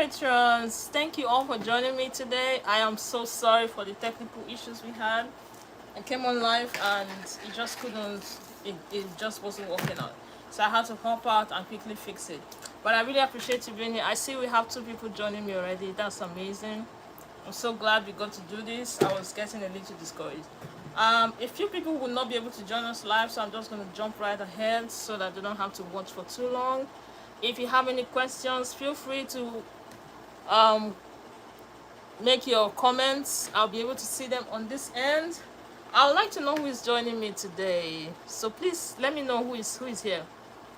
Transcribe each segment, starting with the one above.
patrons, thank you all for joining me today. I am so sorry for the technical issues we had. I came on live and it just couldn't, it just wasn't working out. So I had to hop out and quickly fix it. But I really appreciate you being here. I see we have 2 people joining me already. That's amazing. I'm so glad we got to do this. I was getting a little discouraged. A few people will not be able to join us live, so I'm just going to jump right ahead so that they don't have to watch for too long. If you have any questions, feel free to make your comments. I'll be able to see them on this end. I would like to know who is joining me today, so please let me know who is here.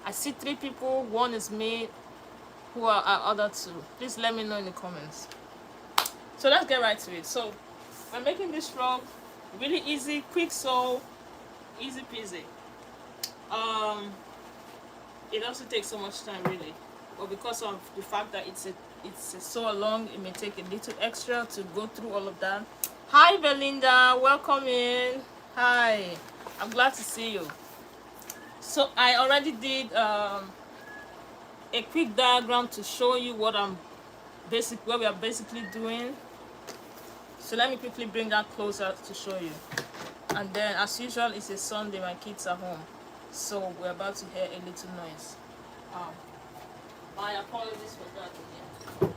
I see 3 people. 1 is me. Who are our other 2? Please let me know in the comments. So let's get right to it. So I'm making this shrug really easy, quick sew, easy peasy. It doesn't take so much time really, but because of the fact that it's a sew along, it may take a little extra to go through all of that. Hi Belinda, welcome in. Hi, I'm glad to see you. So I already did a quick diagram to show you what we are basically doing. So let me quickly bring that closer to show you. And then as usual, it's a Sunday, my kids are home, so we're about to hear a little noise. My apologies for that again.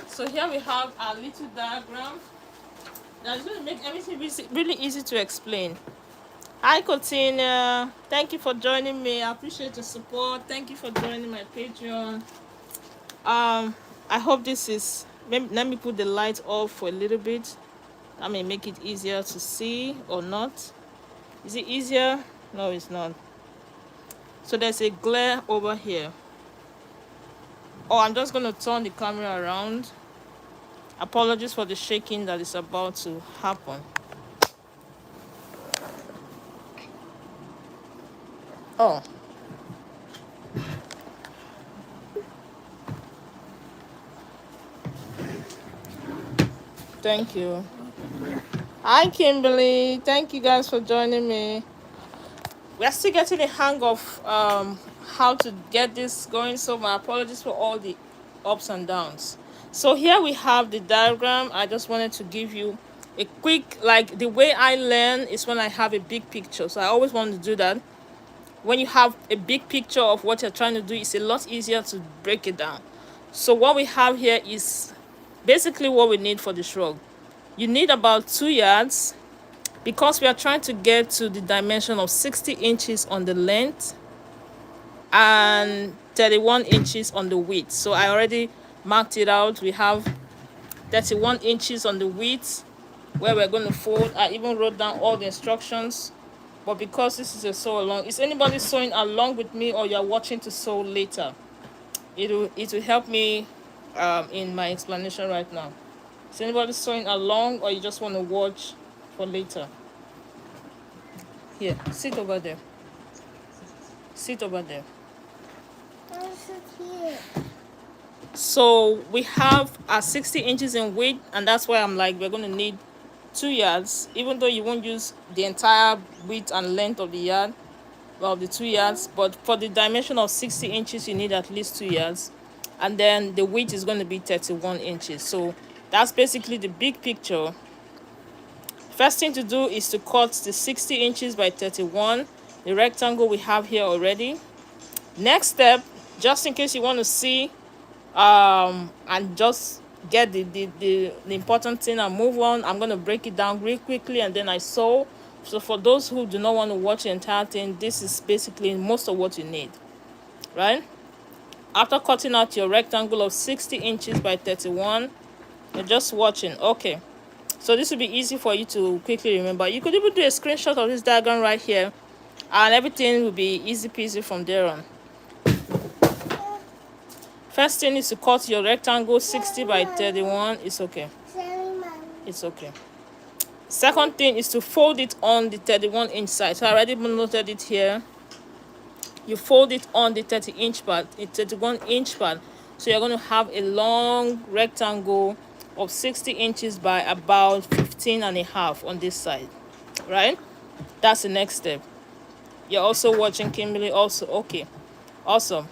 So here we have our little diagram that's going to make everything really easy to explain. Hi Cotina, thank you for joining me. I appreciate your support. Thank you for joining my Patreon. I hope this is, let me put the light off for a little bit. That may make it easier to see or not. Is it easier? No, it's not. So there's a glare over here. Oh, I'm just going to turn the camera around. Apologies for the shaking that is about to happen. Oh. Thank you. Hi Kimberly, thank you guys for joining me. We're still getting the hang of how to get this going, so my apologies for all the ups and downs. So here we have the diagram. I just wanted to give you a quick, like the way I learn is when I have a big picture. So I always want to do that. When you have a big picture of what you're trying to do, it's a lot easier to break it down. So what we have here is basically what we need for the shrug. You need about 2 yards because we are trying to get to the dimension of 60 inches on the length and 31 inches on the width. So I already marked it out. We have 31 inches on the width where we're going to fold. I even wrote down all the instructions, but because this is a sew along, is anybody sewing along with me or you're watching to sew later? It will help me in my explanation right now. Is anybody sewing along or you just want to watch for later? Here, sit over there. Sit over there. So we have 60 inches in width, and that's why I'm like, we're going to need 2 yards, even though you won't use the entire width and length of the yard, well, the 2 yards, but for the dimension of 60 inches, you need at least 2 yards. And then the width is going to be 31 inches. So that's basically the big picture. First thing to do is to cut the 60 inches by 31, the rectangle we have here already. Next step, just in case you want to see and just get the important thing and move on, I'm going to break it down real quickly and then I sew. So for those who do not want to watch the entire thing, this is basically most of what you need, right? After cutting out your rectangle of 60 inches by 31, you're just watching. Okay, so this will be easy for you to quickly remember. You could even do a screenshot of this diagram right here and everything will be easy peasy from there on. First thing is to cut your rectangle 60 by 31. It's okay. It's okay. Second thing is to fold it on the 31 inch side. So I already noted it here. you fold it on the 30-inch pad, a 31-inch pad. So you're going to have a long rectangle of 60 inches by about 15 and a half on this side, right? That's the next step. You're also watching, Kimberly, also. Okay, awesome.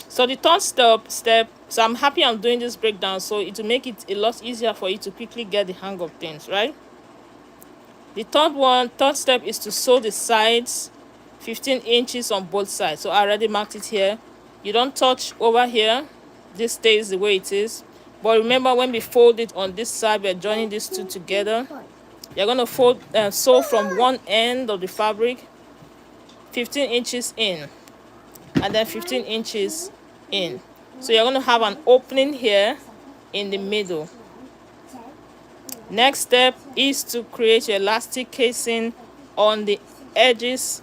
So the third step, so I'm happy I'm doing this breakdown, so it will make it a lot easier for you to quickly get the hang of things, right? The third step is to sew the sides 15 inches on both sides. So I already marked it here. You don't touch over here. This stays the way it is. But remember, when we fold it on this side, we're joining these two together. You're going to sew from one end of the fabric 15 inches in, and then 15 inches in. So you're going to have an opening here in the middle. Next step is to create your elastic casing on the edges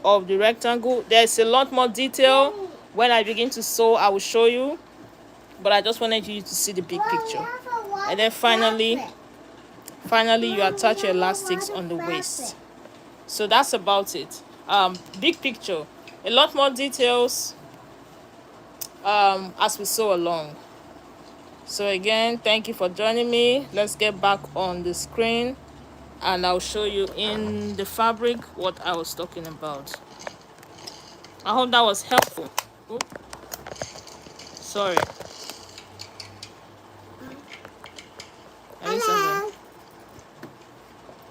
of the rectangle. There's a lot more detail. When I begin to sew, I will show you, but I just wanted you to see the big picture. And then finally you attach your elastics on the waist. So that's about it. Big picture, a lot more details as we sew along. So again, thank you for joining me. Let's get back on the screen and I'll show you in the fabric what I was talking about. I hope that was helpful. Oh, sorry. Elizabeth.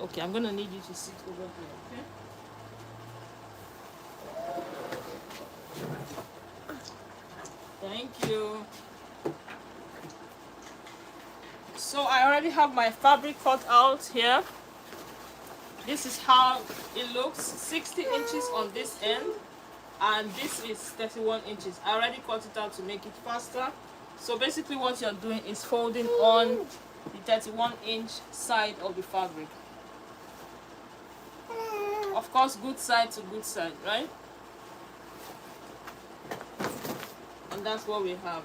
Okay, I'm gonna need you to sit over here, okay? Thank you. So I already have my fabric cut out here. This is how it looks. 60 inches on this end, and this is 31 inches. I already cut it out to make it faster. So basically what you're doing is folding on the 31-inch side of the fabric. Of course, good side to good side, right? And that's what we have.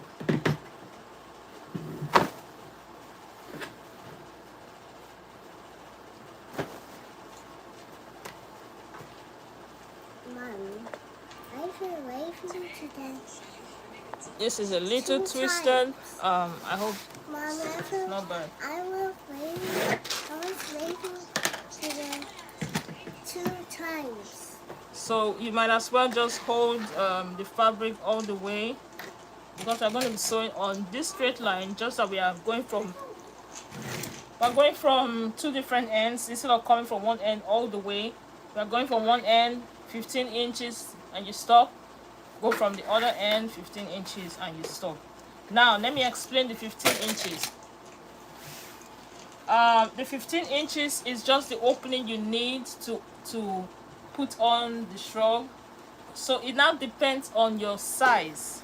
This is a little twisted. I hope it's not bad. I was waiting to the 2 times. So you might as well just hold the fabric all the way, because we're going to be sewing on this straight line, just that we are going from 2 different ends instead of coming from one end all the way. We're going from one end 15 inches and you stop. Go from the other end 15 inches and you stop. Now let me explain the 15 inches. The 15 inches is just the opening you need to put on the shrug. So it now depends on your size.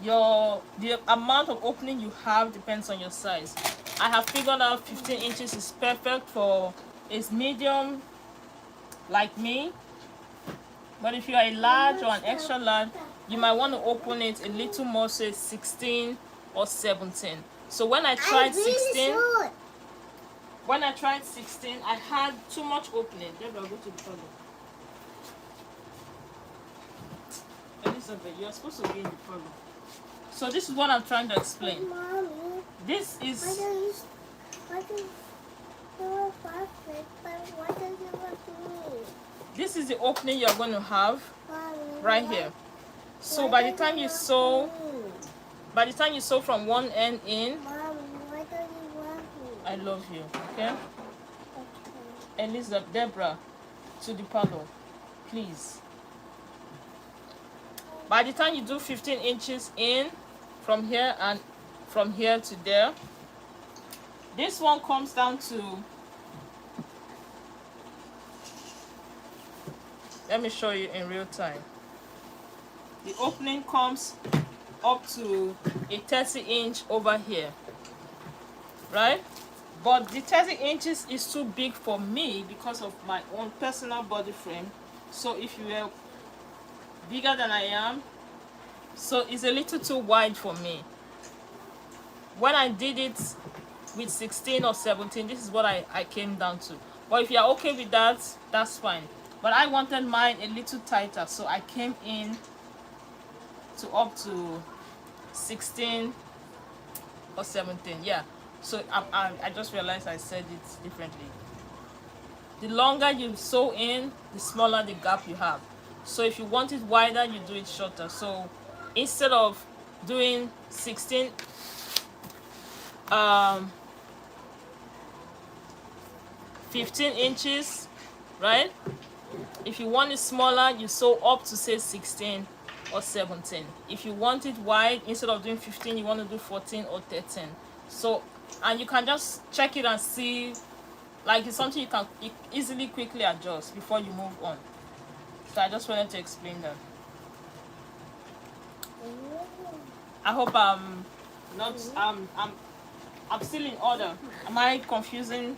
The amount of opening you have depends on your size. I have figured out 15 inches is perfect for a medium like me. But if you are a large or an extra large, you might want to open it a little more, say 16 or 17. So when I tried 16, I had too much opening. Deborah, go to the toilet. Elizabeth, you're supposed to be in the toilet. So this is what I'm trying to explain. Mommy, This is... This is the opening you're going to have right here. So by the time you sew from one end in, I love you, okay? Elizabeth, Deborah, to the parlor, please. By the time you do 15 inches in from here and from here to there, this one comes down to, let me show you in real time. The opening comes up to a 30 inch over here, right? But the 30 inches is too big for me because of my own personal body frame. So if you were bigger than I am, so it's a little too wide for me. When I did it with 16 or 17, this is what I came down to. But if you're okay with that, that's fine. but I wanted mine a little tighter, so I came in to up to 16 or 17. Yeah, so I just realized I said it differently. The longer you sew in, the smaller the gap you have. So if you want it wider, you do it shorter. So instead of doing 16 15 inches, right? If you want it smaller, you sew up to say 16 or 17. If you want it wide, instead of doing 15, you want to do 14 or 13. So, and you can just check it and see, like it's something you can easily quickly adjust before you move on. So I just wanted to explain that. I hope I'm not I'm still in order. Am I confusing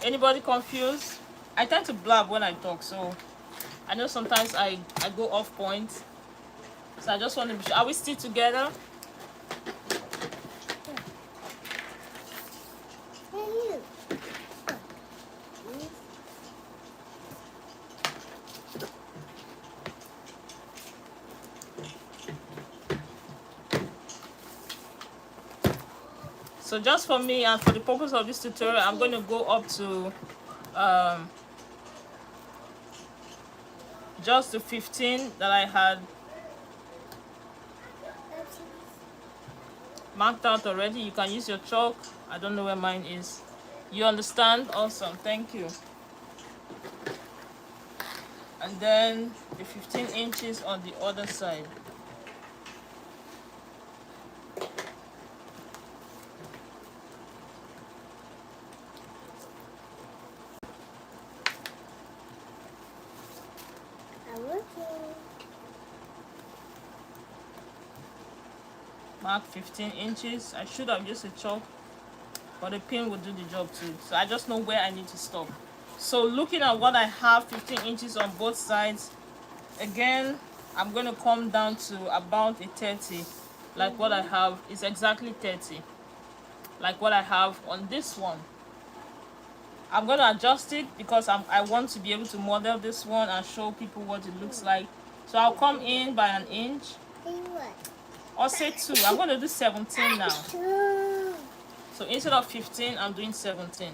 anybody? Confused? I tend to blab when I talk, so I know sometimes I go off point. So I just want to be sure. Are we still together? So just for me and for the purpose of this tutorial, I'm going to go up to just the 15 that I had marked out already. You can use your chalk. I don't know where mine is. You understand? Awesome. Thank you. And then the 15 inches on the other side. Mark 15 inches. I should have used a chalk, but the pin will do the job too. So I just know where I need to stop. So looking at what I have, 15 inches on both sides, again, I'm going to come down to about a 30, like what I have is exactly 30, like what I have on this one. I'm going to adjust it because I want to be able to model this one and show people what it looks like. So I'll come in by an inch. Or say 2. I'm going to do 17 now. So instead of 15, I'm doing 17.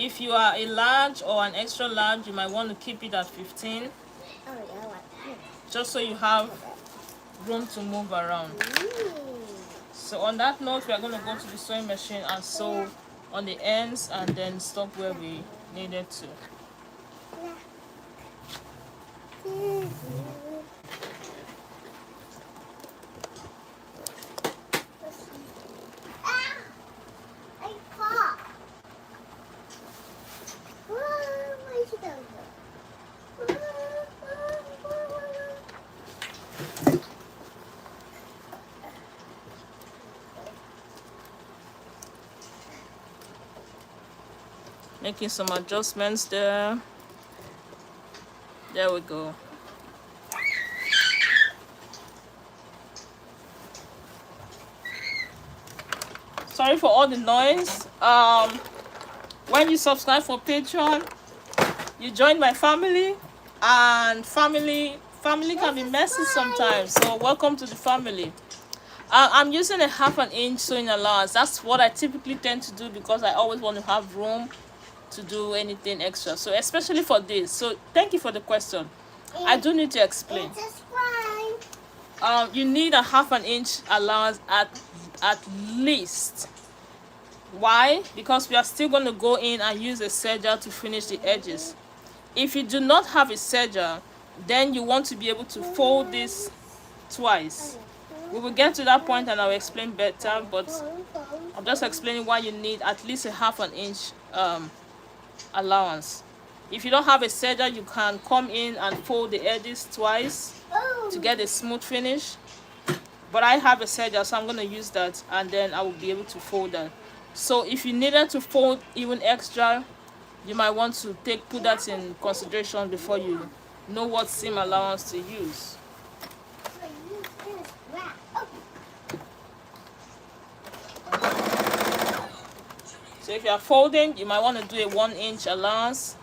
If you are a large or an extra large, you might want to keep it at 15. Just so you have room to move around. So on that note, we are going to go to the sewing machine and sew on the ends and then stop where we needed to. Making some adjustments there. There we go. Sorry for all the noise. When you subscribe for Patreon, you join my family, and family can be messy sometimes. So welcome to the family. I'm using a 1/2 inch sewing allowance. That's what I typically tend to do because I always want to have room to do anything extra. So especially for this. So thank you for the question. I do need to explain. You need a 1/2 inch allowance at least. Why? Because we are still going to go in and use a serger to finish the edges. If you do not have a serger, then you want to be able to fold this twice. We will get to that point and I'll explain better, but I'm just explaining why you need at least a 1/2 inch allowance. If you don't have a serger, you can come in and fold the edges twice to get a smooth finish. But I have a serger, so I'm going to use that and then I will be able to fold that. So if you needed to fold even extra, you might want to put that in consideration before you know what seam allowance to use. So if you are folding, you might want to do a 1 inch allowance.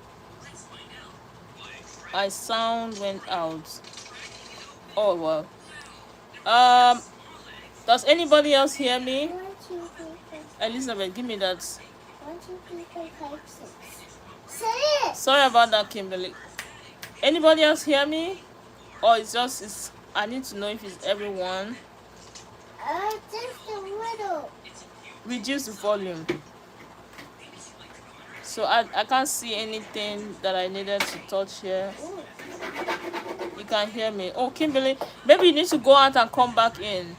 My sound went out. Oh well. Um, does anybody else hear me? 1, 2, 3, 4. Elizabeth, give me that. 1, 2, 3, 4, 5, 6. Say it! Sorry about that, Kimberly. Anybody else hear me? Or it's I need to know if it's everyone. Just a little. Reduce the volume. So I can't see anything that I needed to touch here. Ooh. You can hear me. Oh, Kimberly, maybe you need to go out and come back in.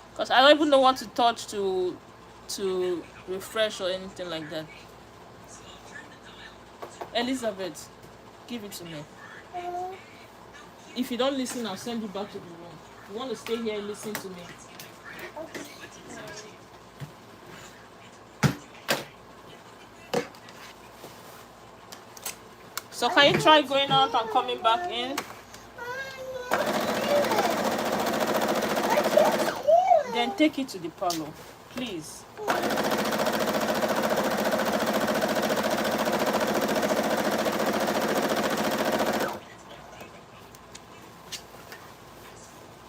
Because I don't even know what to touch to refresh or anything like that. Elizabeth, give it to me. If you don't listen, I'll send you back to the room. You want to stay here and listen to me. Okay. So can you try going out and coming back in? Then take it to the parlor, please.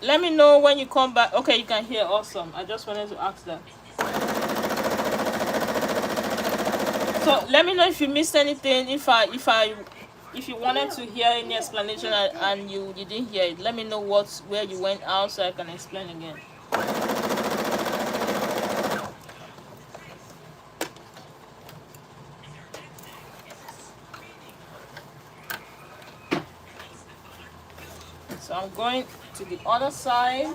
Let me know when you come back. Okay, you can hear. Awesome. I just wanted to ask that. So let me know if you missed anything. If you wanted to hear any explanation and you didn't hear it, let me know where you went out so I can explain again. So I'm going to the other side.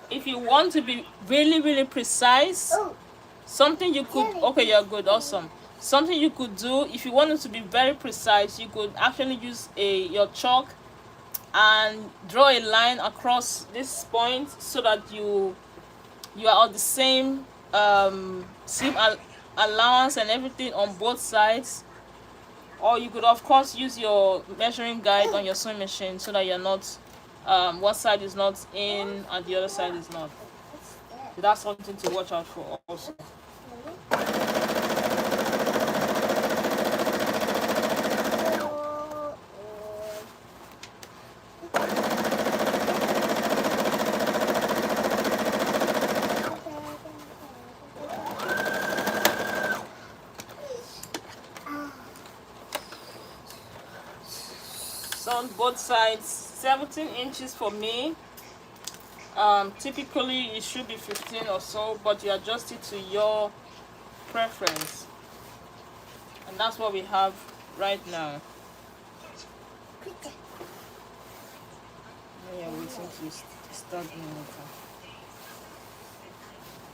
If you want to be really precise, something you could, okay, you're good, awesome. Something you could do, if you wanted to be very precise, you could actually use your chalk and draw a line across this point so that you are on the same seam allowance and everything on both sides. Or you could of course use your measuring guide on your sewing machine so that you're not one side is not in and the other side is not. So that's something to watch out for also. So on both sides, 17 inches for me. Typically it should be 15 or so, but you adjust it to your preference. And that's what we have right now. We are waiting to start doing it.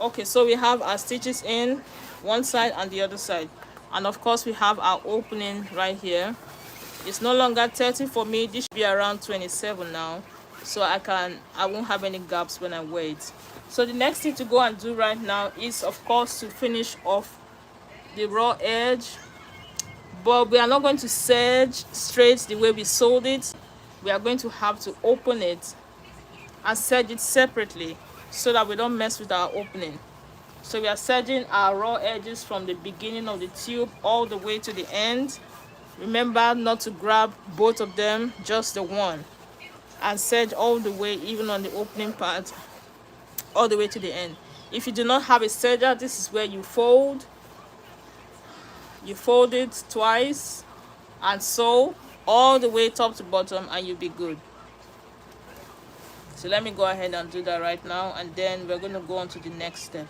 Okay, so we have our stitches in one side and the other side, and of course we have our opening right here. It's no longer 30 for me. This should be around 27 now, so I won't have any gaps when I wear it. So the next thing to go and do right now is of course to finish off the raw edge, but we are not going to serge straight the way we sewed it. We are going to have to open it and serge it separately so that we don't mess with our opening. So we are serging our raw edges from the beginning of the tube all the way to the end. Remember not to grab both of them, just the one, and serge all the way, even on the opening part, all the way to the end. If you do not have a serger, this is where you fold it twice and sew all the way top to bottom and you'll be good. So let me go ahead and do that right now, and then we're going to go on to the next step.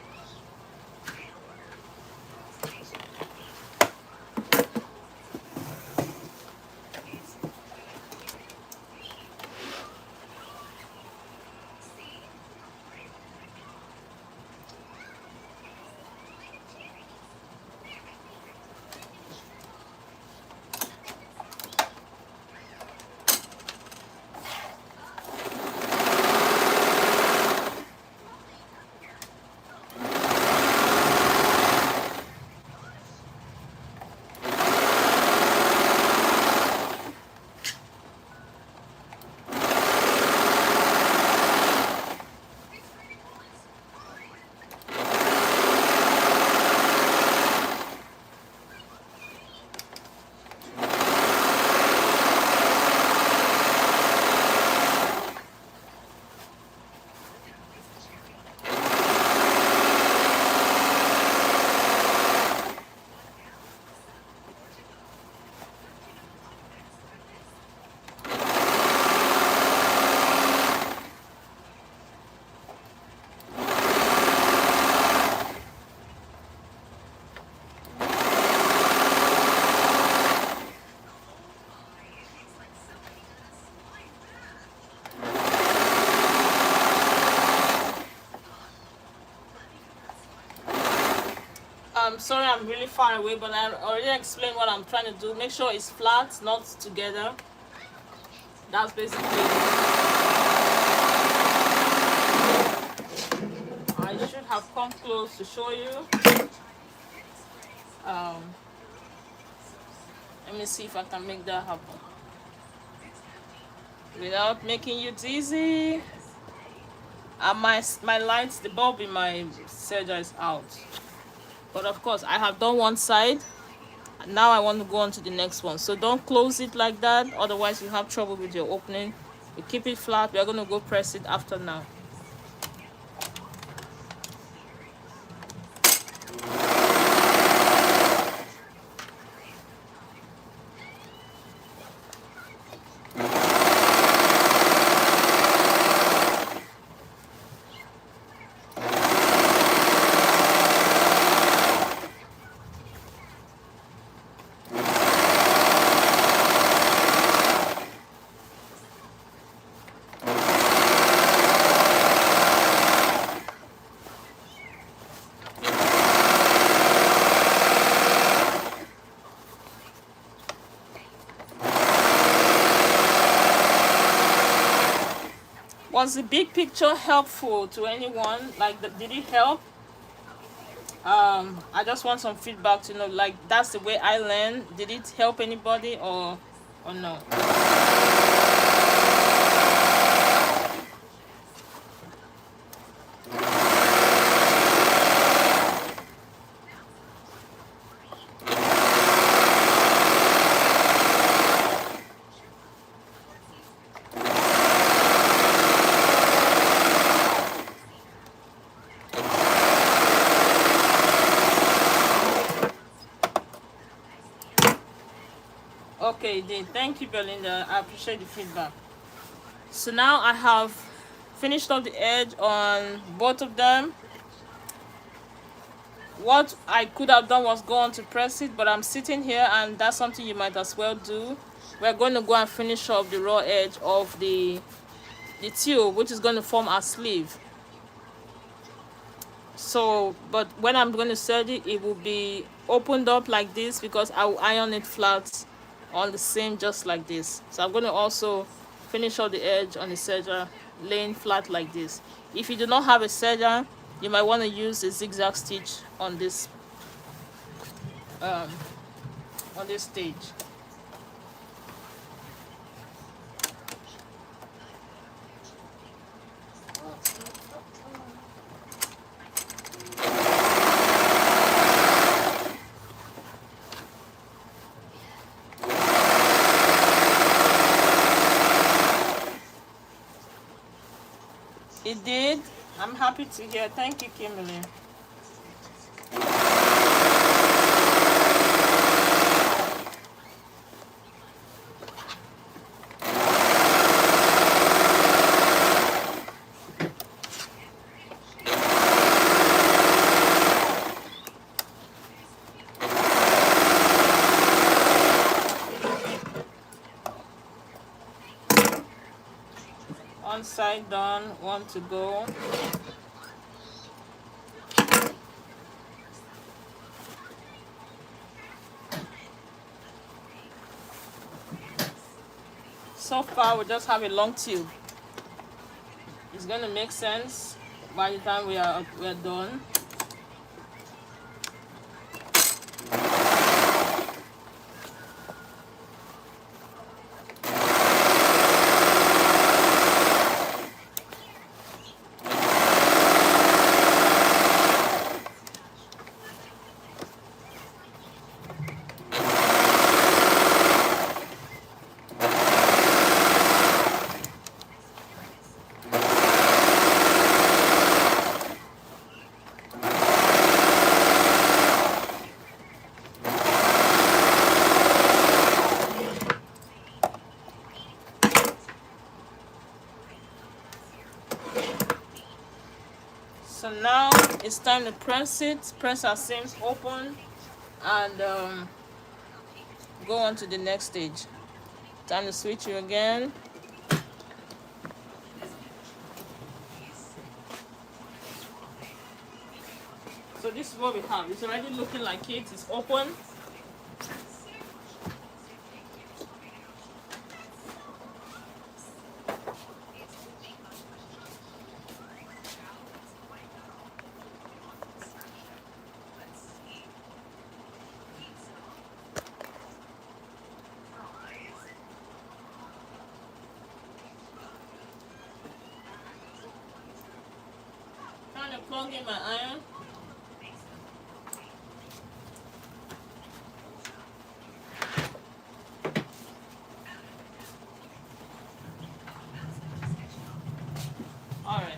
sorry I'm really far away, but I already explained what I'm trying to do. Make sure it's flat, not together. That's basically it. I should have come close to show you. Let me see if I can make that happen without making you dizzy. And my lights, the bulb in my serger is out. But of course, I have done one side. Now I want to go on to the next one. So don't close it like that, otherwise you have trouble with your opening. You keep it flat. We are going to go press it after now. Was the big picture helpful to anyone? Like, did it help? I just want some feedback to know, like, that's the way I learn. Did it help anybody or no? Okay, then thank you, Belinda. I appreciate the feedback. So now I have finished up the edge on both of them. What I could have done was go on to press it, but I'm sitting here and that's something you might as well do. We're going to go and finish up the raw edge of the tube, which is going to form our sleeve. So, but when I'm going to serge it, it will be opened up like this because I will iron it flat on the same, just like this. So I'm going to also finish up the edge on the serger laying flat like this. If you do not have a serger, you might want to use a zigzag stitch on this stage. It did. I'm happy to hear. Thank you, Kimberly. One side done, one to go. So far, we just have a long tube. It's going to make sense by the time we're done. So now it's time to press it. Press our seams open and go on to the next stage. Time to switch you again. So this is what we have. It's already looking like it is open. Trying to plug in my iron. Alright.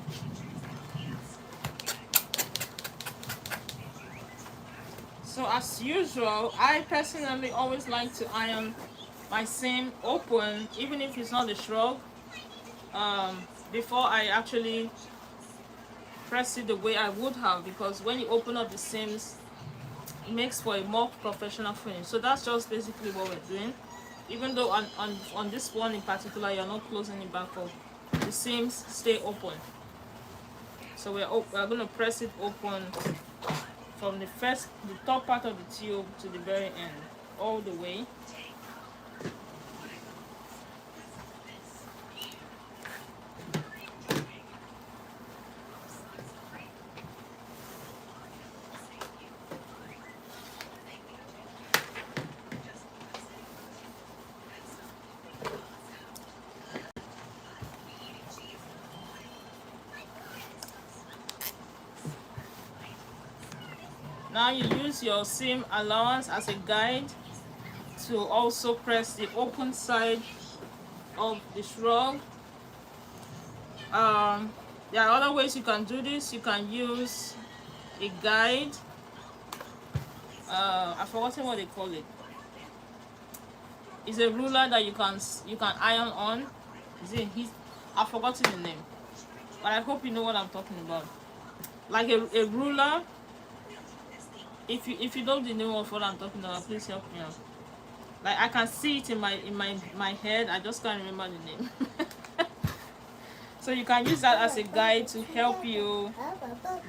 So as usual, I personally always like to iron my seam open, even if it's not a shrug, before I actually press it the way I would have, because when you open up the seams, it makes for a more professional finish. So that's just basically what we're doing. Even though on this one in particular, you're not closing it back up, the seams stay open. So we're going to press it open from the top part of the tube to the very end, all the way. Now you use your seam allowance as a guide to also press the open side of the shrug. There are other ways you can do this. You can use a guide. I've forgotten what they call it. It's a ruler that you can iron on. I've forgotten the name, but I hope you know what I'm talking about. Like a ruler. If you know the name of what I'm talking about, please help me out. Like I can see it in my head, I just can't remember the name. So you can use that as a guide to help you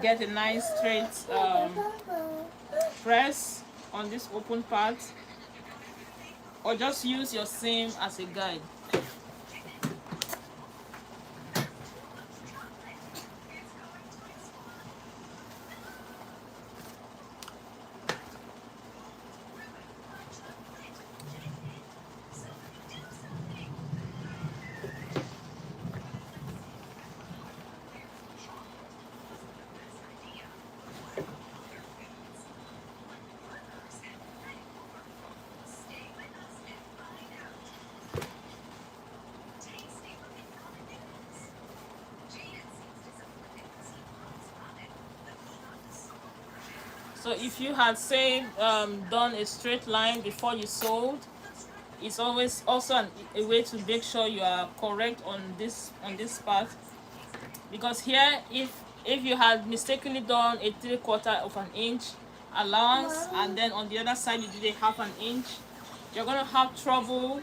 get a nice straight press on this open part, or just use your seam as a guide. So if you had done a straight line before you sewed, it's always also a way to make sure you are correct on this part, because here if you had mistakenly done a 3/4 of an inch allowance and then on the other side you did a 1/2 inch, you're going to have trouble.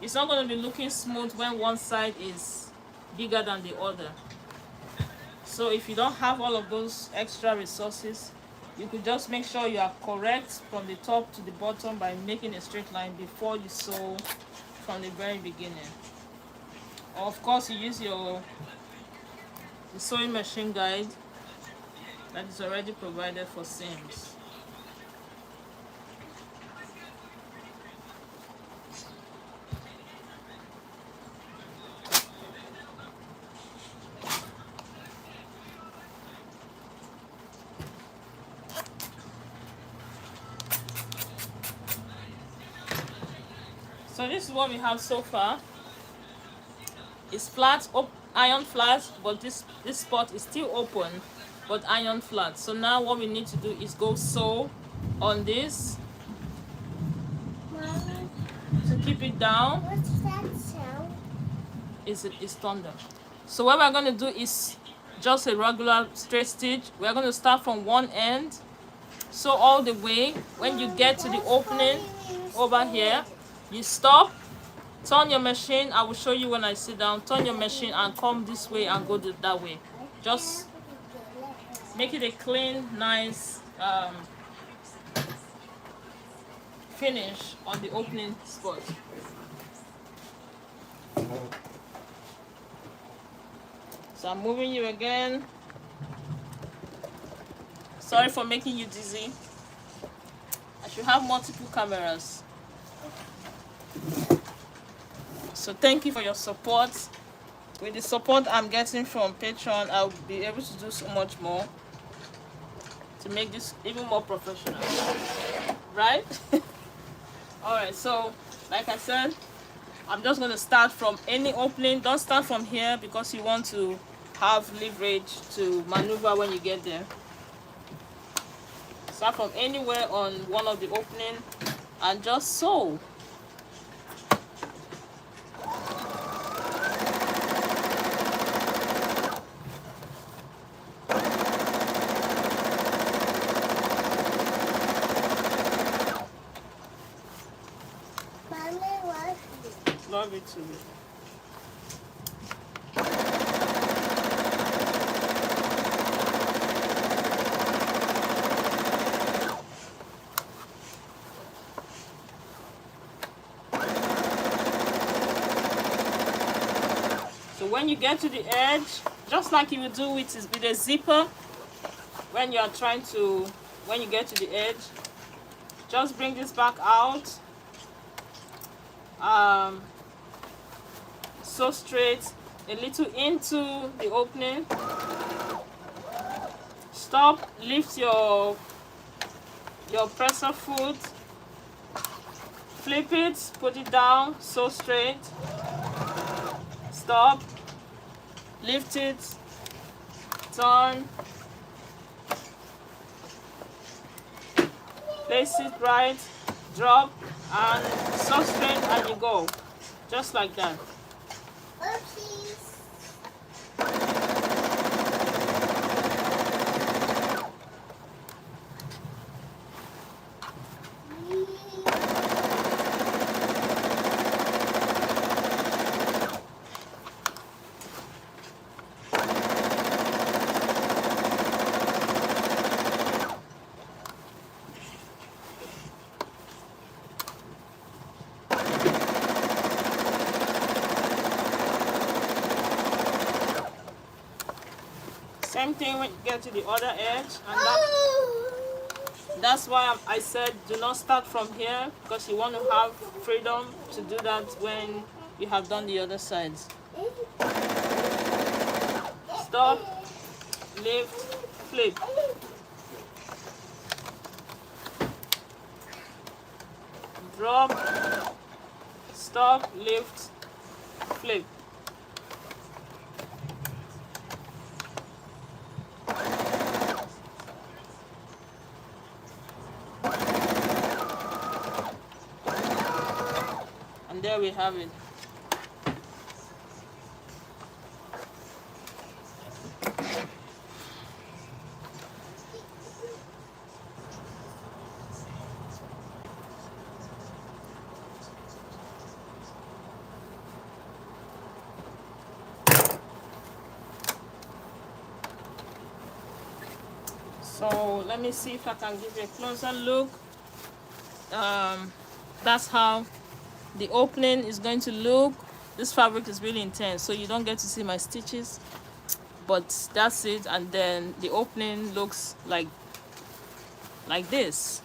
It's not going to be looking smooth when one side is bigger than the other. So if you don't have all of those extra resources, you could just make sure you are correct from the top to the bottom by making a straight line before you sew from the very beginning. Or of course you use the sewing machine guide that is already provided for seams. So this is what we have so far. It's flat, iron flat, but this spot is still open, but iron flat. So now what we need to do is go sew on this to keep it down. What's that sound? It's thunder. So what we're going to do is just a regular straight stitch. We're going to start from one end, sew all the way. When you get to the opening over here, you stop, turn your machine. I will show you when I sit down. Turn your machine and come this way and go that way. Just make it a clean, nice finish on the opening spot. So I'm moving you again. Sorry for making you dizzy. I should have multiple cameras. So thank you for your support. With the support I'm getting from Patreon, I'll be able to do so much more to make this even more professional. Right? Alright, so like I said, I'm just going to start from any opening. Don't start from here because you want to have leverage to maneuver when you get there. Start from anywhere on one of the opening and just sew. Love it too. So when you get to the edge, just like you would do with a zipper, when you are trying to, when you get to the edge, just bring this back out. Sew straight a little into the opening. Stop, lift your presser foot, flip it, put it down, sew straight. Stop, lift it, turn, place it right, drop, and sew straight, and you go. Just like that. Same thing when you get to the other edge, and that's why I said do not start from here, because you want to have freedom to do that when you have done the other sides. Stop, lift, flip. Drop, stop, lift, flip. And there we have it. So let me see if I can give you a closer look. That's how the opening is going to look. This fabric is really intense, so you don't get to see my stitches, but that's it. And then the opening looks like this.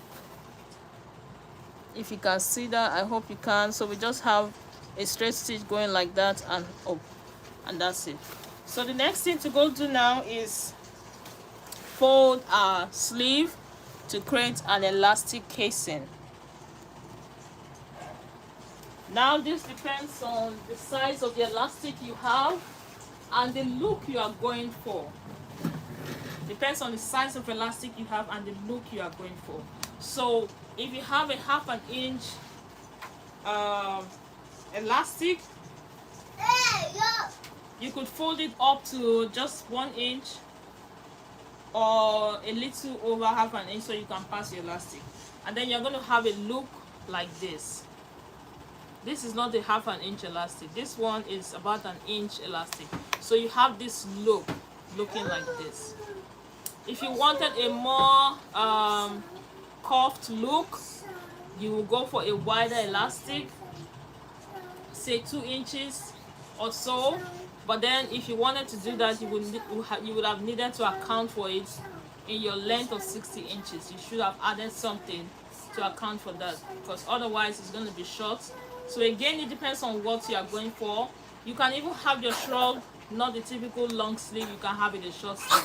If you can see that, I hope you can. So we just have a straight stitch going like that and up, and that's it. So the next thing to go do now is fold our sleeve to create an elastic casing. Now this depends on the size of the elastic you have and the look you are going for. Depends on the size of elastic you have and the look you are going for. So if you have a 1/2 inch elastic, you could fold it up to just 1 inch or a little over 1/2 inch so you can pass your elastic. And then you're going to have a look like this. This is not a 1/2 inch elastic. This one is about 1 inch elastic. So you have this look, looking like this. If you wanted a more curved look, you will go for a wider elastic, say 2 inches or so. But then if you wanted to do that, you would have needed to account for it in your length of 60 inches. You should have added something to account for that, because otherwise it's going to be short. So again, it depends on what you are going for. You can even have your shrug not the typical long sleeve, you can have it a short sleeve.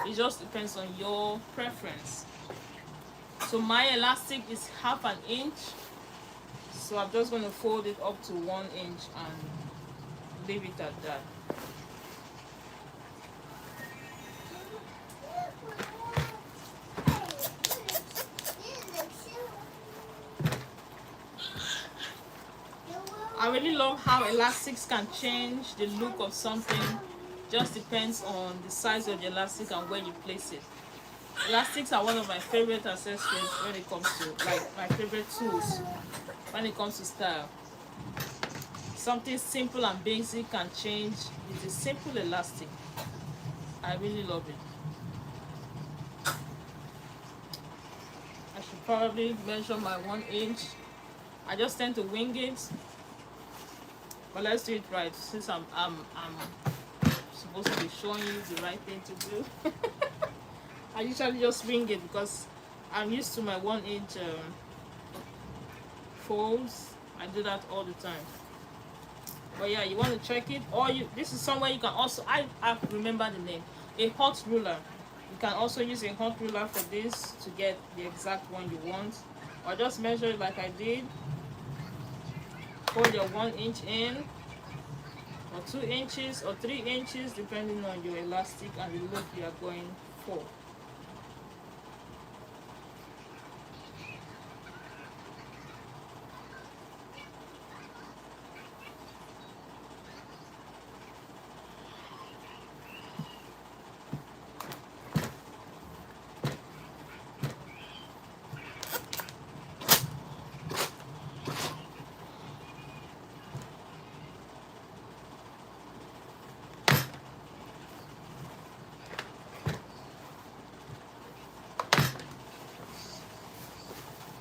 It just depends on your preference. So my elastic is 1/2 inch, so I'm just going to fold it up to 1 inch and leave it at that. I really love how elastics can change the look of something. Just depends on the size of the elastic and where you place it. Elastics are one of my favorite accessories when it comes to, like, my favorite tools when it comes to style. Something simple and basic can change with a simple elastic. I really love it. I should probably measure my 1 inch. I just tend to wing it, but let's do it right, since I'm supposed to be showing you the right thing to do. I usually just wing it because I'm used to my 1 inch folds. I do that all the time. But yeah, you want to check it, or this is somewhere you can also, I remember the name, a hot ruler. You can also use a hot ruler for this to get the exact one you want, or just measure it like I did. Hold your 1 inch in, or 2 inches, or 3 inches, depending on your elastic and the look you are going for.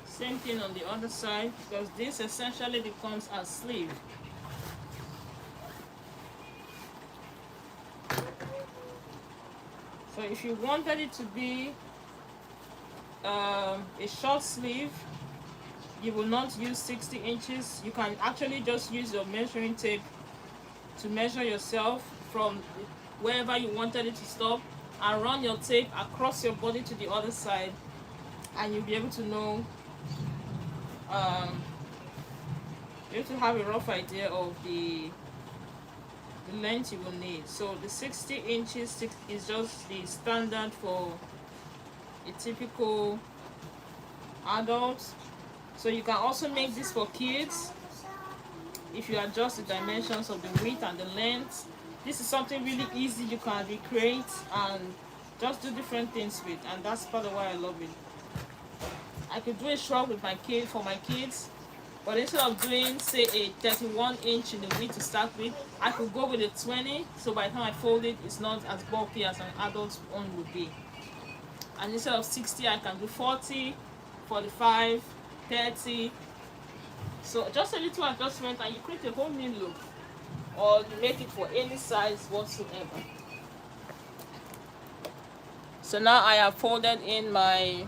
Same thing on the other side, because this essentially becomes a sleeve. So if you wanted it to be a short sleeve, you will not use 60 inches. You can actually just use your measuring tape to measure yourself from wherever you wanted it to stop, and run your tape across your body to the other side, and you'll be able to know, you have to have a rough idea of the length you will need. So the 60 inches is just the standard for a typical adult. So you can also make this for kids if you adjust the dimensions of the width and the length. This is something really easy you can recreate and just do different things with, and that's part of why I love it. I could do a shrug with my kid for my kids, but instead of doing, say, a 31 inch in the width to start with, I could go with a 20, so by the time I fold it, it's not as bulky as an adult one would be. And instead of 60, I can do 40, 45, 30. So just a little adjustment and you create a whole new look, or you make it for any size whatsoever. So now I have folded in my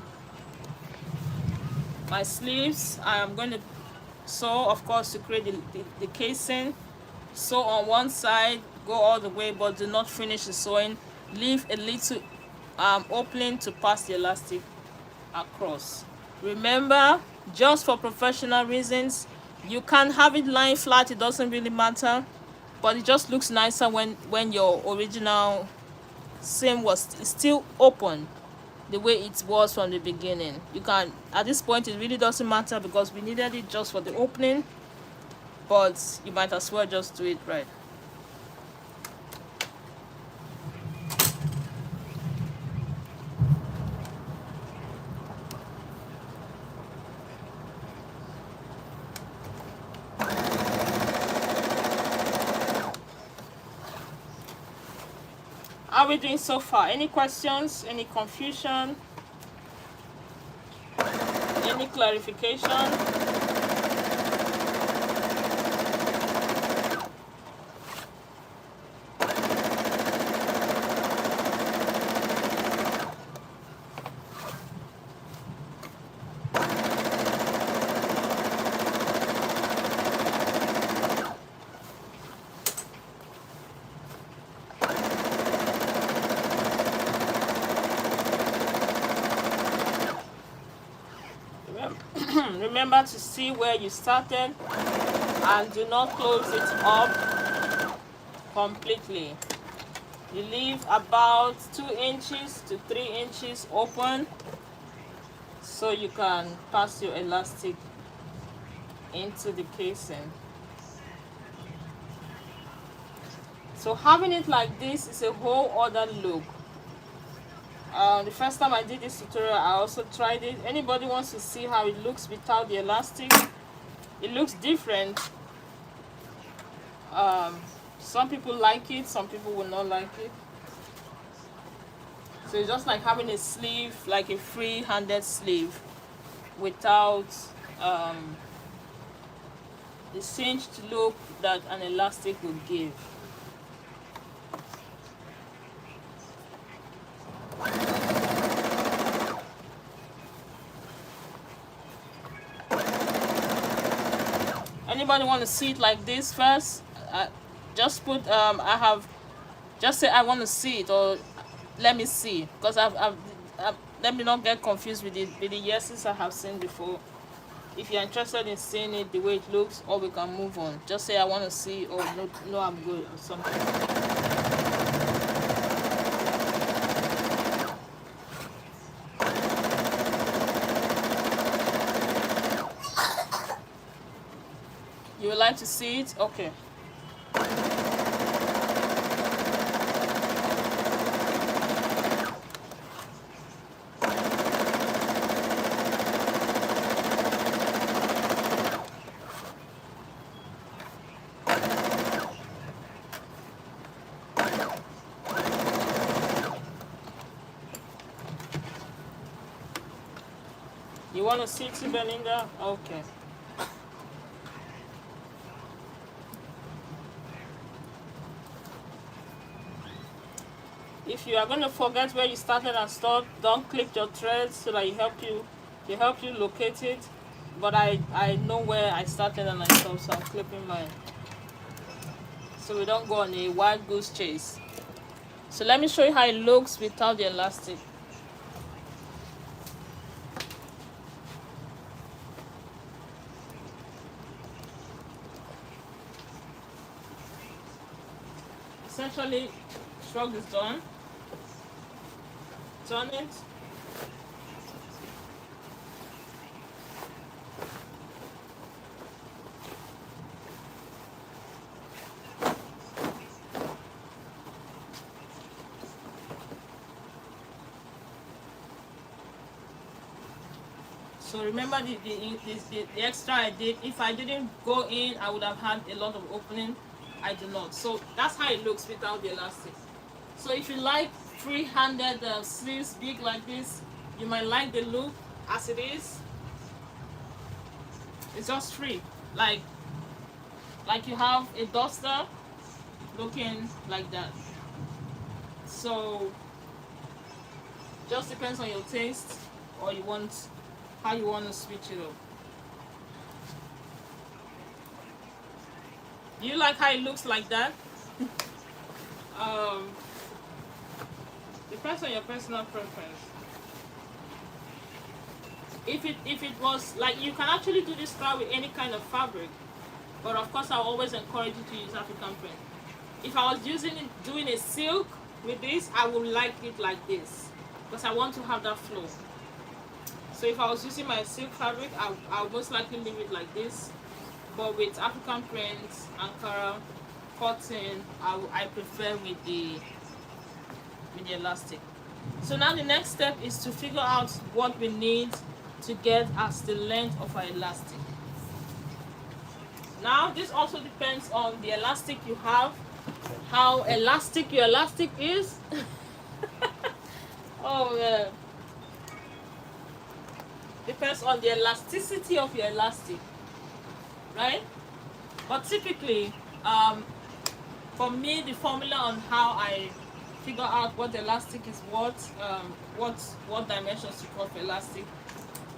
sleeves. I am going to sew, of course, to create the casing. Sew on one side, go all the way, but do not finish the sewing. Leave a little opening to pass the elastic across. Remember, just for professional reasons, you can have it lying flat, it doesn't really matter, but it just looks nicer when your original seam was still open the way it was from the beginning. You can, at this point, it really doesn't matter because we needed it just for the opening, but you might as well just do it right. How are we doing so far? Any questions? Any confusion? Any clarification? Remember to see where you started and do not close it up completely. You leave about 2 inches to 3 inches open so you can pass your elastic into the casing. So having it like this is a whole other look. The first time I did this tutorial, I also tried it. Anybody wants to see how it looks without the elastic? It looks different. Some people like it, some people will not like it. So it's just like having a sleeve, like a free-handed sleeve, without the cinched look that an elastic would give. Anybody want to see it like this first? Just put just say I want to see it, or let me see, because let me not get confused with the yeses I have seen before. If you're interested in seeing it the way it looks, or we can move on. Just say I want to see, or no, I'm good, or something. You would like to see it? Okay. You want to see it, Belinda? Okay. If you are going to forget where you started and stopped, don't clip your threads so that it help you locate it. But I know where I started and I stopped, so I'm clipping mine, so we don't go on a wild goose chase. So let me show you how it looks without the elastic. Essentially, Shrug is done. Turn it. So remember the extra I did. If I didn't go in, I would have had a lot of opening. I do not. So that's how it looks without the elastic. So if you like free-handed sleeves big like this, you might like the look as it is. It's just free, like you have a duster looking like that. So just depends on your taste, or how you want to switch it up. Do you like how it looks like that? Depends on your personal preference. If it was like, you can actually do this style with any kind of fabric, but of course I always encourage you to use African print. If I was doing a silk with this, I would like it like this, because I want to have that flow. So if I was using my silk fabric, I would most likely leave it like this. But with African prints, Ankara, cotton, I prefer with the elastic. So now the next step is to figure out what we need to get as the length of our elastic. Now this also depends on the elastic you have how elastic your elastic is. Oh man, depends on the elasticity of your elastic, right? But typically, um, for me, the formula on how I figure out what elastic is what dimensions to cut for elastic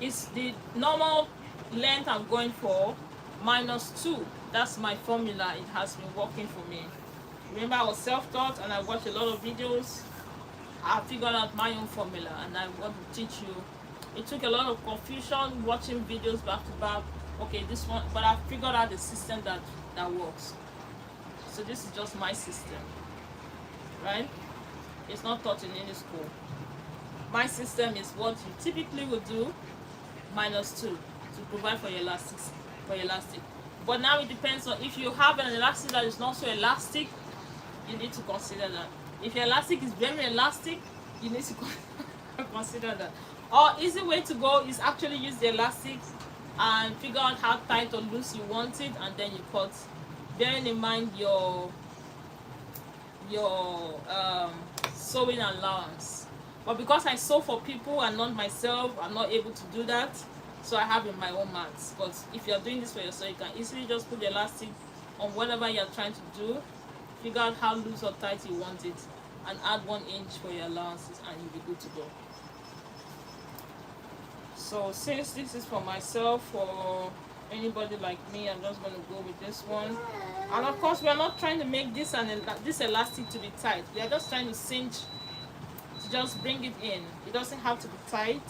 is the normal length I'm going for minus 2. That's my formula. It has been working for me. Remember, I was self-taught and I watched a lot of videos. I figured out my own formula and I want to teach you. It took a lot of confusion watching videos back to back. Okay, this one, but I figured out the system that works. So this is just my system, right? It's not taught in any school. My system is what you typically would do minus 2 to provide for your elastic. But now it depends on if you have an elastic that is not so elastic, you need to consider that. If your elastic is very elastic, you need to consider that. Or easy way to go is actually use the elastic and figure out how tight or loose you want it, and then you cut, bearing in mind your sewing allowance. But because I sew for people and not myself, I'm not able to do that, so I have in my own mats. But if you're doing this for yourself, you can easily just put the elastic on whatever you're trying to do, figure out how loose or tight you want it, and add 1 inch for your allowances, and you'll be good to go. So since this is for myself, for anybody like me, I'm just going to go with this one. And of course, we are not trying to make this elastic to be tight. We are just trying to cinch, to just bring it in. It doesn't have to be tight.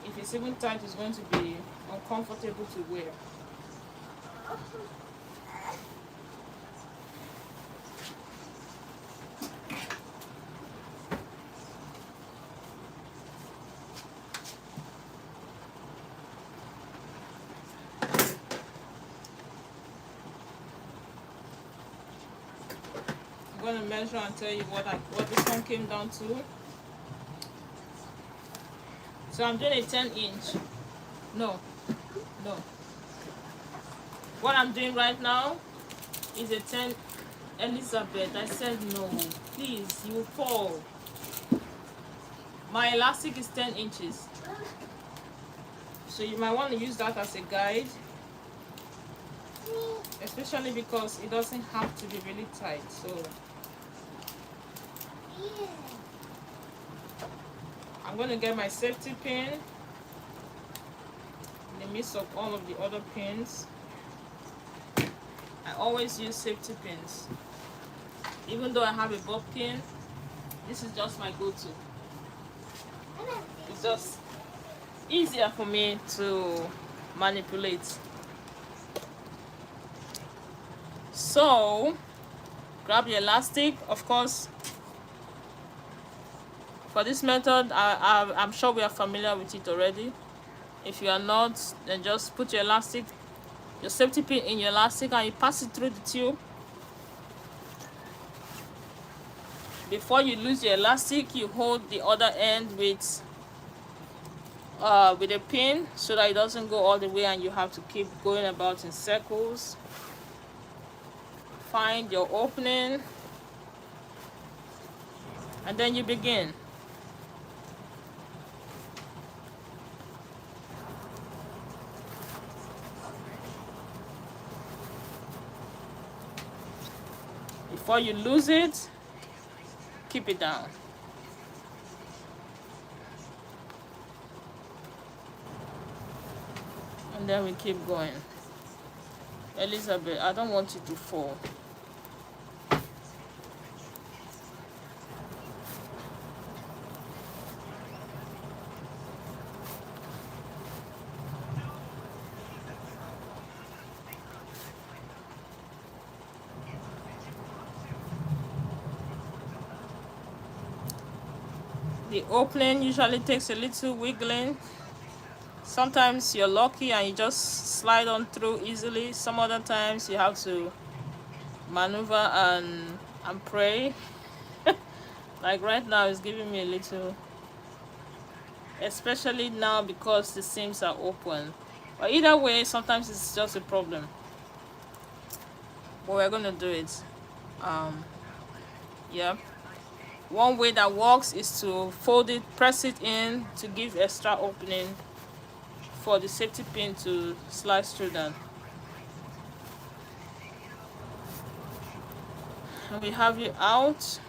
If it's even tight, it's going to be uncomfortable to wear. I'm going to measure and tell you what this one came down to. So I'm doing a 10-inch. No. What I'm doing right now is a 10. Elizabeth, I said no. Please, you will fall. My elastic is 10 inches. So you might want to use that as a guide. Especially because it doesn't have to be really tight. So I'm going to get my safety pin in the midst of all of the other pins. I always use safety pins. Even though I have a bob pin, this is just my go-to. It's just easier for me to manipulate. So grab your elastic. Of course, for this method, I'm sure we are familiar with it already. If you are not, then just put your elastic, your safety pin in your elastic, and you pass it through the tube. Before you lose your elastic, you hold the other end with a pin so that it doesn't go all the way and you have to keep going about in circles. Find your opening and then you begin. Before you lose it, keep it down. And then we keep going. Elizabeth, I don't want you to fall. The opening usually takes a little wiggling. Sometimes you're lucky and you just slide on through easily. Some other times you have to maneuver and pray. Like right now, it's giving me a little, especially now because the seams are open. But either way, sometimes it's just a problem. But we're gonna do it. Yep. One way that works is to fold it, press it in to give extra opening for the safety pin to slice through that. And we have you out.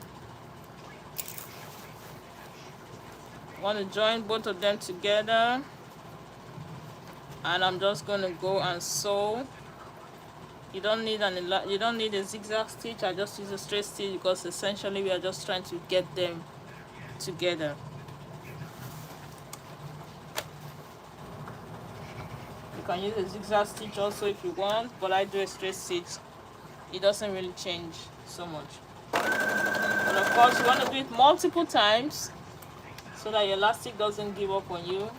Want to join both of them together, and I'm just going to go and sew. You don't need a zigzag stitch. I just use a straight stitch because essentially we are just trying to get them together. You can use a zigzag stitch also if you want, but I do a straight stitch. It doesn't really change so much. And of course, you want to do it multiple times so that your elastic doesn't give up on you.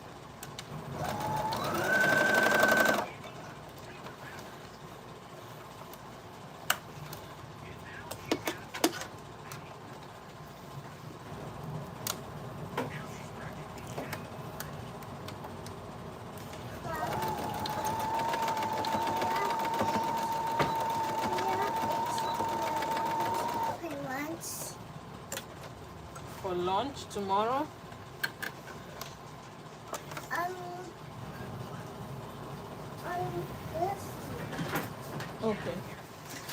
For lunch tomorrow. Okay,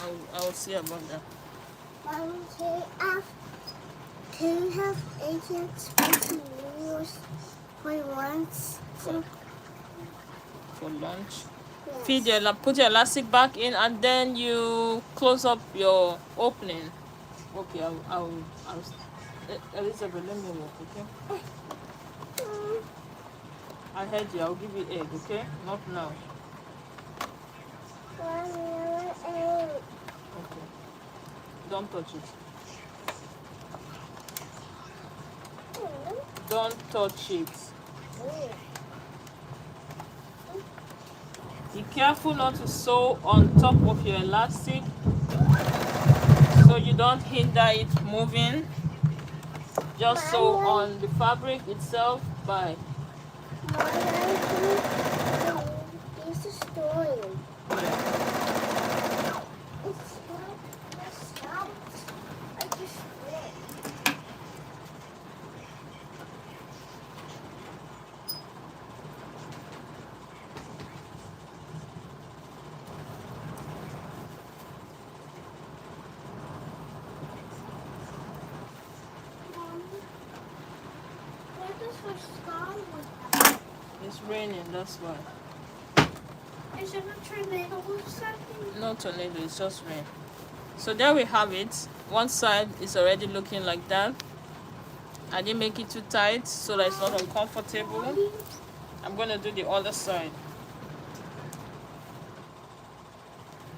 I will see about that. Can you have Asian spicy noodles for lunch? For lunch. Yes. Feed your, put your elastic back in, and then you close up your opening. Okay, I'll Elizabeth, let me walk, okay? I heard you. I'll give you egg, okay? Not now. Okay. Don't touch it. Don't touch it. Be careful not to sew on top of your elastic so you don't hinder it moving. Just sew on the fabric itself by. It's a story. It's raining, that's why. Is it a tornado or something? No tornado, it's just rain. So there we have it. One side is already looking like that. I didn't make it too tight so that it's not uncomfortable. I'm going to do the other side.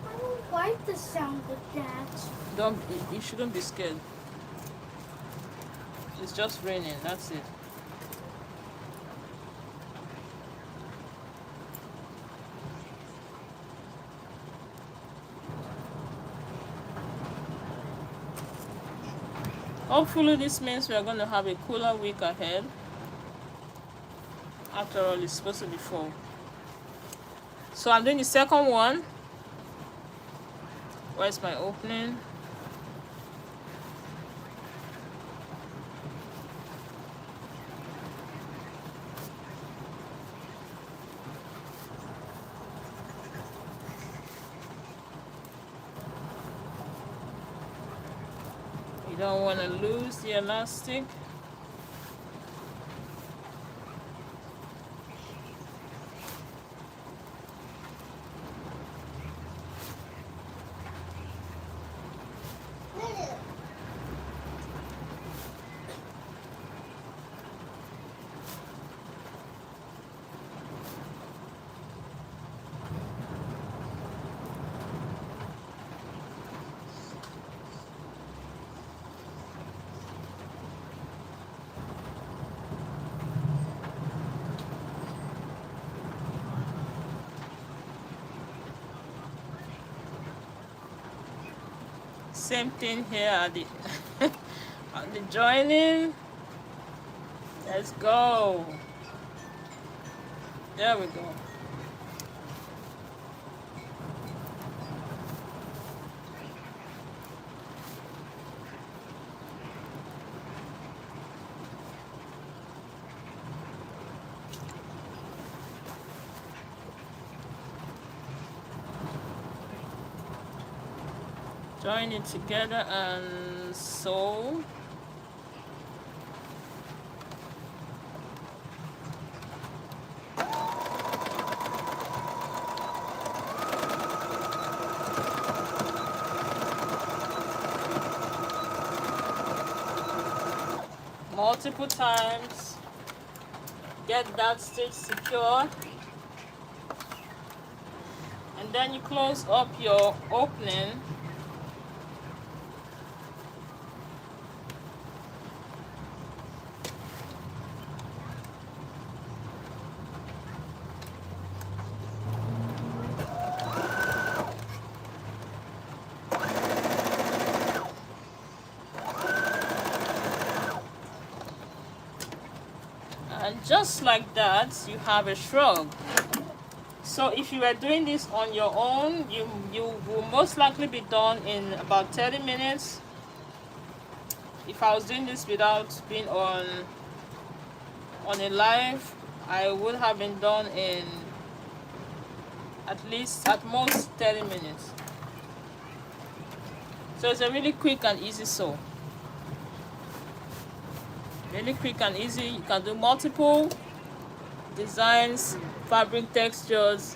I don't like the sound of that. You shouldn't be scared. It's just raining, that's it. Hopefully this means we are going to have a cooler week ahead. After all, it's supposed to be fall. So I'm doing the second one. Where's my opening? You don't want to lose the elastic. Same thing here at the at the joining. Let's go. There we go. Join it together and sew. Multiple times. Get that stitch secure. And then you close up your opening. And just like that, you have a shrug. So if you were doing this on your own, you will most likely be done in about 30 minutes. If I was doing this without being on a live, I would have been done in at most 30 minutes. So it's a really quick and easy sew. Really quick and easy. You can do multiple designs, fabric textures,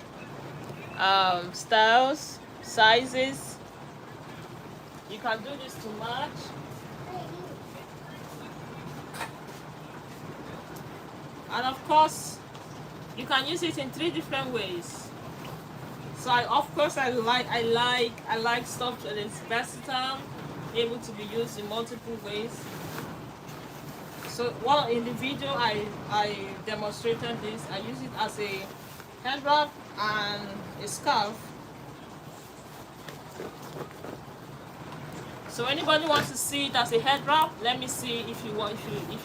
styles, sizes. You can do this to match. And of course, you can use it in 3 different ways. So I like stuff that is versatile, able to be used in multiple ways. So in the video I demonstrated this. I use it as a head wrap and a scarf. So anybody wants to see it as a head wrap, let me see if you're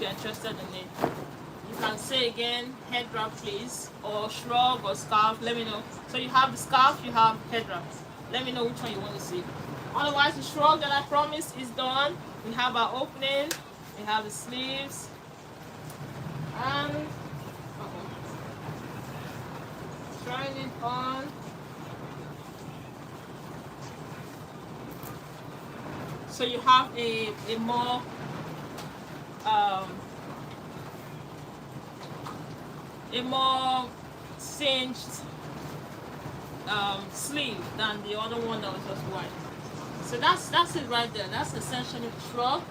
interested in it. You can say again, head wrap please, or shrug or scarf, let me know. So you have the scarf, you have head wrap. Let me know which one you want to see. Otherwise, the shrug that I promised is done. We have our opening, we have the sleeves, and trying it on. So you have a more cinched sleeve than the other one that was just white. So that's it right there. That's essentially the shrug.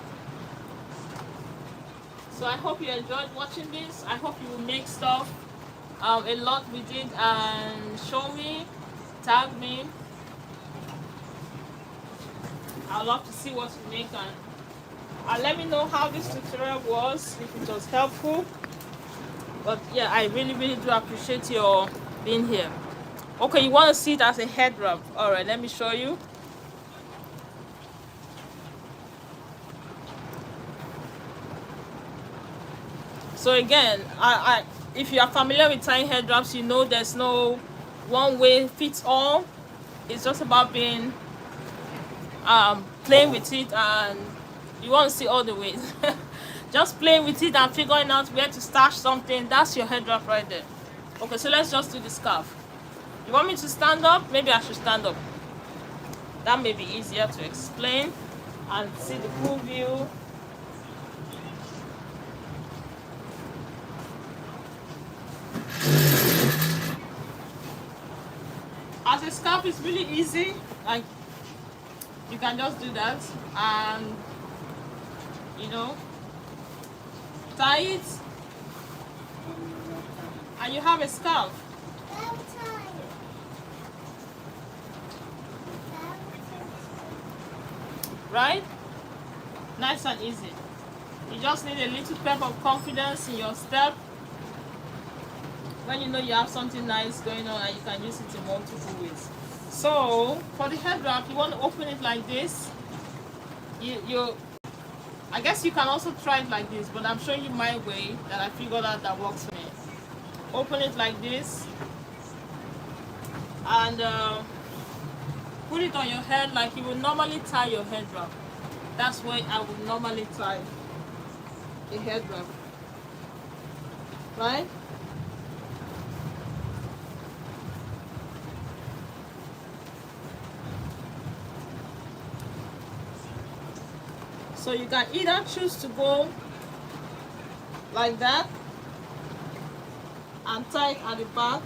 So I hope you enjoyed watching this. I hope you will make stuff a lot with it and show me, tag me. I'd love to see what you make, and let me know how this tutorial was, if it was helpful. But yeah, I really do appreciate your being here. Okay, you want to see it as a head wrap. Alright, let me show you. So again, if you are familiar with tying head wraps, you know there's no one way fits all. It's just about being playing with it, and you want to see all the ways. Just playing with it and figuring out where to stash something. That's your head wrap right there. Okay, so let's just do the scarf. You want me to stand up? Maybe I should stand up. That may be easier to explain and see the full view. As a scarf, it's really easy. Like, you can just do that and, you know, tie it, and you have a scarf. Right? Nice and easy. You just need a little pep of confidence in your step when you know you have something nice going on, and you can use it in multiple ways. So for the head wrap, you want to open it like this. I guess you can also try it like this, but I'm showing you my way that I figured out that works for me. Open it like this and put it on your head like you would normally tie your head wrap. That's why I would normally tie a head wrap, right? So you can either choose to go like that and tie it at the back.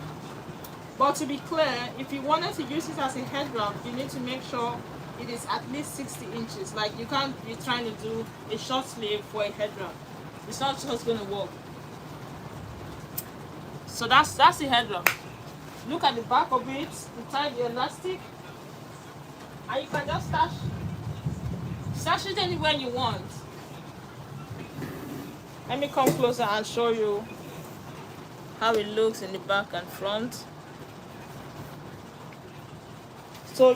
But to be clear, if you wanted to use it as a head wrap, you need to make sure it is at least 60 inches. Like you can't be trying to do a short sleeve for a head wrap. It's not just going to work. So that's the head wrap. Look at the back of it, you tie the elastic, and you can just stash it anywhere you want. Let me come closer and show you how it looks in the back and front. So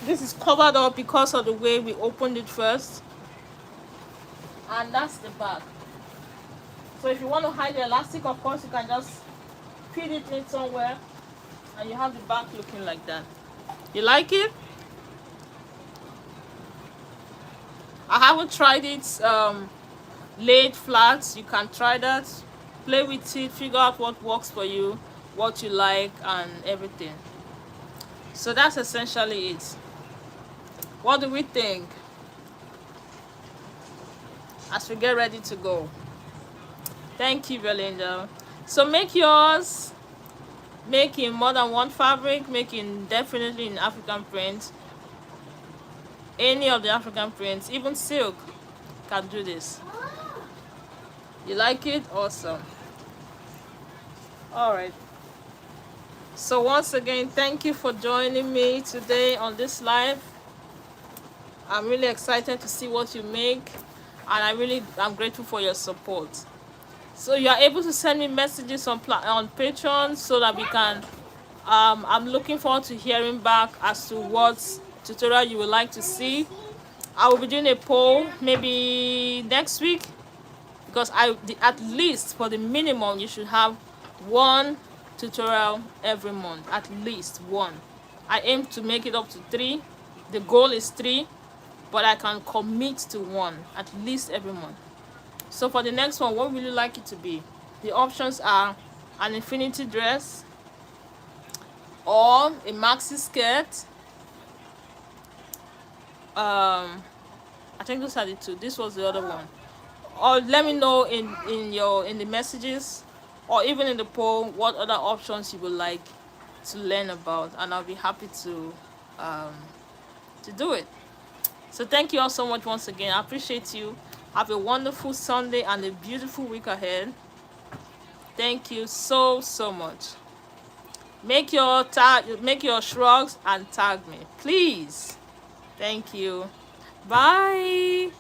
this is covered up because of the way we opened it first, and that's the back. So if you want to hide the elastic, of course you can just pin it in somewhere and you have the back looking like that. You like it? I haven't tried it laid flats. You can try that, play with it, figure out what works for you, what you like, and everything. So that's essentially it. What do we think as we get ready to go? Thank you, Belinda. So make yours, make in more than one fabric, make in definitely in African print, any of the African prints, even silk can do this. You like it? Awesome. All right. So once again, thank you for joining me today on this live. I'm really excited to see what you make, and I'm grateful for your support. So you are able to send me messages on Patreon so that we can I'm looking forward to hearing back as to what tutorial you would like to see. I will be doing a poll maybe next week, because at least for the minimum you should have one tutorial every month, at least one. I aim to make it up to 3. The goal is 3, but I can commit to 1 at least every month. So for the next one, what would you like it to be? The options are an infinity dress, or a maxi skirt. I think those are the 2. This was the other one. Or let me know in the messages, or even in the poll, what other options you would like to learn about, and I'll be happy to do it. So thank you all so much once again. I appreciate you. Have a wonderful Sunday and a beautiful week ahead. Thank you so much. Make your shrugs and tag me, please. Thank you. Bye.